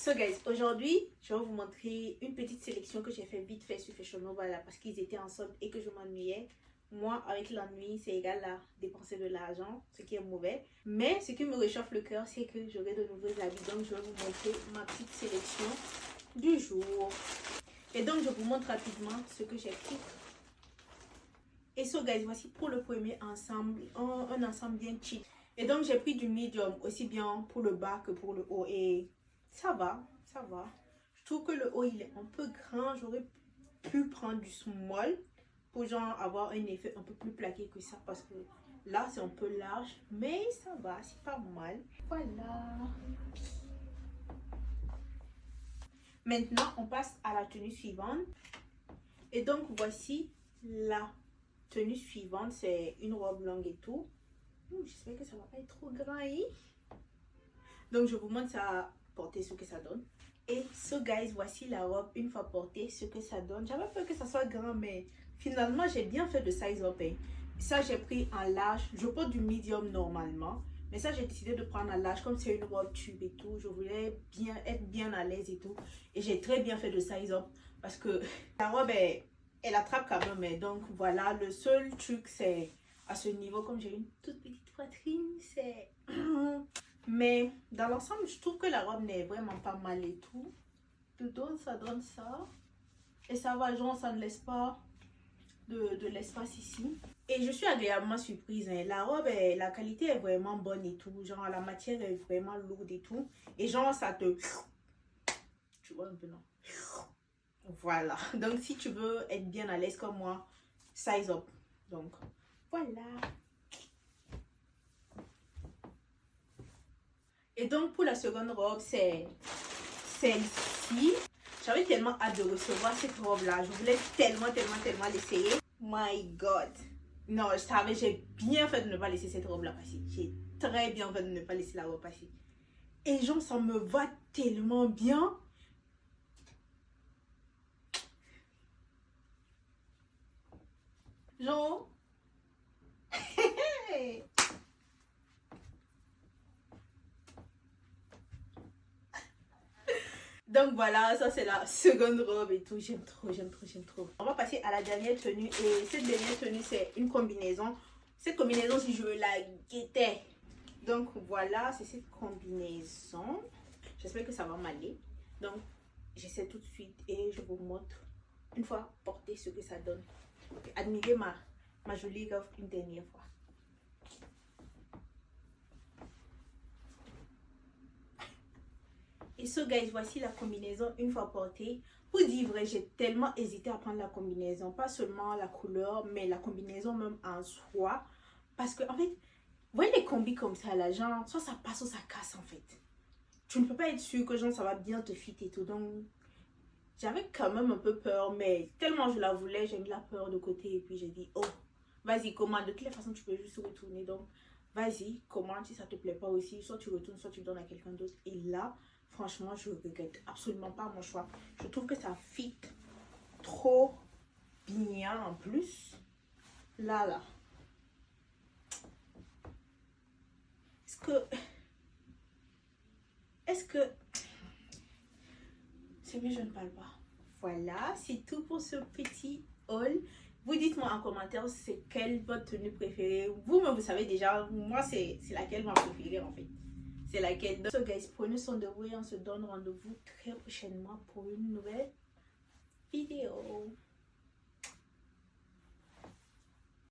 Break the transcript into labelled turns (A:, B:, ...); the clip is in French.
A: So guys, aujourd'hui, je vais vous montrer une petite sélection que j'ai fait vite fait sur Fashion Nova là, parce qu'ils étaient en solde et que je m'ennuyais. Moi, avec l'ennui, c'est égal à dépenser de l'argent, ce qui est mauvais. Mais ce qui me réchauffe le cœur, c'est que j'aurai de nouveaux habits. Donc, je vais vous montrer ma petite sélection du jour. Et donc, je vous montre rapidement ce que j'ai pris. Et so guys, voici pour le premier ensemble, un ensemble bien cheap. Et donc, j'ai pris du medium, aussi bien pour le bas que pour le haut. Et ça va, ça va. Je trouve que le haut, il est un peu grand. J'aurais pu prendre du small pour genre avoir un effet un peu plus plaqué que ça. Parce que là, c'est un peu large. Mais ça va, c'est pas mal. Voilà. Maintenant, on passe à la tenue suivante. Et donc, voici la tenue suivante. C'est une robe longue et tout. J'espère que ça va pas être trop grand. Hein? Donc, je vous montre ça porter ce que ça donne. Et so guys, voici la robe une fois portée, ce que ça donne. J'avais peur que ça soit grand, mais finalement, j'ai bien fait de size up. Hein. Ça, j'ai pris en large. Je porte du medium normalement. Mais ça, j'ai décidé de prendre en large. Comme c'est une robe tube et tout, je voulais être bien à l'aise et tout. Et j'ai très bien fait de size up. Parce que la robe, elle attrape quand même. Mais donc, voilà. Le seul truc, c'est à ce niveau, comme j'ai une toute petite poitrine, c'est... Mais dans l'ensemble, je trouve que la robe n'est vraiment pas mal et tout. De dos, ça donne ça. Et ça va, genre, ça ne laisse pas de l'espace ici. Et je suis agréablement surprise. Hein. La robe, la qualité est vraiment bonne et tout. Genre, la matière est vraiment lourde et tout. Et genre, ça te... Tu vois un peu, non? Voilà. Donc, si tu veux être bien à l'aise comme moi, size up. Donc, voilà. Et donc, pour la seconde robe, c'est celle-ci. J'avais tellement hâte de recevoir cette robe-là. Je voulais tellement l'essayer. My God. Non, je savais, j'ai bien fait de ne pas laisser cette robe-là passer. J'ai très bien fait de ne pas laisser la robe passer. Et genre, ça me va tellement bien. Genre... Donc voilà, ça c'est la seconde robe et tout. J'aime trop. On va passer à la dernière tenue. Et cette dernière tenue, c'est une combinaison. Cette combinaison, si je la guettais. Donc voilà, c'est cette combinaison. J'espère que ça va m'aller. Donc, j'essaie tout de suite et je vous montre une fois portée ce que ça donne. Admirez ma jolie robe une dernière fois. Et so guys, voici la combinaison une fois portée. Pour dire vrai, j'ai tellement hésité à prendre la combinaison. Pas seulement la couleur, mais la combinaison même en soi. Parce que en fait, vous voyez les combis comme ça là, genre, soit ça passe, soit ça casse en fait. Tu ne peux pas être sûr que genre ça va bien te fit et tout. Donc, j'avais quand même un peu peur, mais tellement je la voulais, j'ai mis la peur de côté. Et puis j'ai dit, oh, vas-y, commande. De toutes les façons, tu peux juste retourner. Donc, vas-y, commande si ça te plaît pas aussi. Soit tu retournes, soit tu donnes à quelqu'un d'autre. Et là... Franchement, je regrette absolument pas mon choix. Je trouve que ça fit trop bien en plus. Là. Est-ce que... C'est mieux, je ne parle pas. Voilà, c'est tout pour ce petit haul. Vous dites-moi en commentaire c'est quelle votre tenue préférée. Vous-même, vous savez déjà, moi, c'est laquelle ma préférée en fait. C'est laquelle. So guys, prenez soin de vous et on se donne rendez-vous très prochainement pour une nouvelle vidéo.